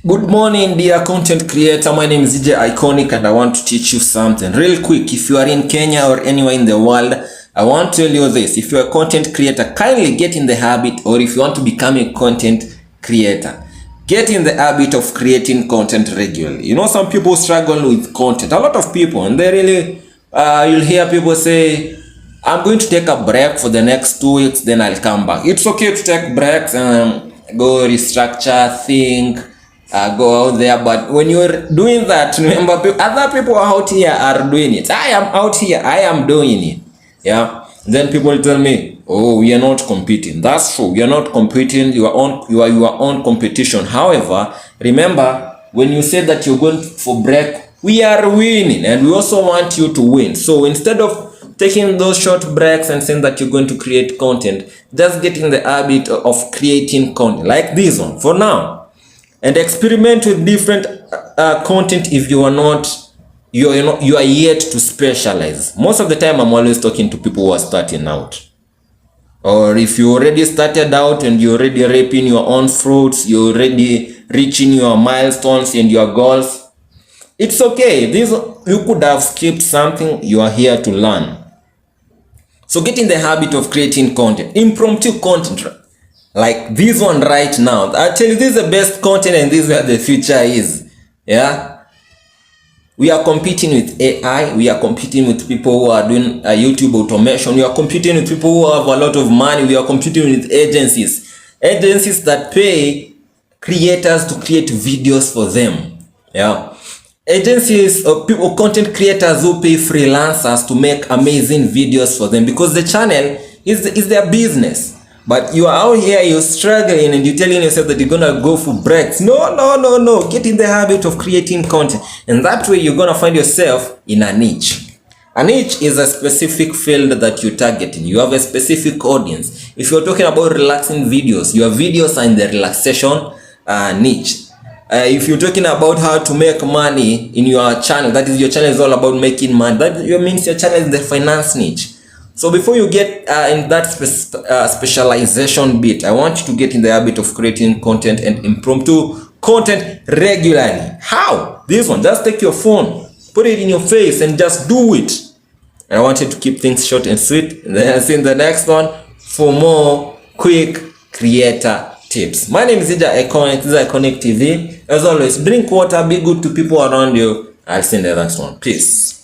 Good morning, dear content creator. My name is Deejay Iconiqq and I want to teach you something real quick. If you are in Kenya or anywhere in the world, I want to tell you this. If you're a content creator, kindly get in the habit, or if you want to become a content creator, get in the habit of creating content regularly. You know, some people struggle with content. A lot of people, and they really, you'll hear people say, I'm going to take a break for the next 2 weeks, then I'll come back. It's okay to take breaks and go restructure, think, go out there, but when you're doing that, remember other people out here are doing it. I am out here, I am doing it. Yeah, then people tell me, oh, we are not competing. That's true, we are not competing. You are your own competition. However, remember, when you say that you're going for break, we are winning and we also want you to win. So instead of taking those short breaks and saying that you're going to create content, just get in the habit of creating content like this one for now. And experiment with different content if you are yet to specialize. Most of the time, I'm always talking to people who are starting out. Or if you already started out and you're already reaping your own fruits, you're already reaching your milestones and your goals, it's okay. You could have skipped something. You are here to learn. So get in the habit of creating content, impromptu content. Like this one right now. I tell you, this is the best content and this is where the future is. Yeah. We are competing with AI. We are competing with people who are doing YouTube automation. We are competing with people who have a lot of money. We are competing with agencies. Agencies that pay creators to create videos for them. Yeah. Agencies or people, content creators who pay freelancers to make amazing videos for them because the channel is their business. But you are out here, you're struggling and you're telling yourself that you're gonna go for breaks. No. Get in the habit of creating content. And that way you're gonna find yourself in a niche. A niche is a specific field that you're targeting. You have a specific audience. If you're talking about relaxing videos, your videos are in the relaxation niche. If you're talking about how to make money in your channel, that is, your channel is all about making money. That means your channel is the finance niche. So before you get in that specialization bit, I want you to get in the habit of creating content and impromptu content regularly. How? This one, just take your phone, put it in your face and just do it. And I want you to keep things short and sweet. And then I'll see you in the next one for more quick creator tips. My name is Deejay Iconiqq. This is Iconiqq TV. As always, drink water, be good to people around you. I'll see you in the next one. Peace.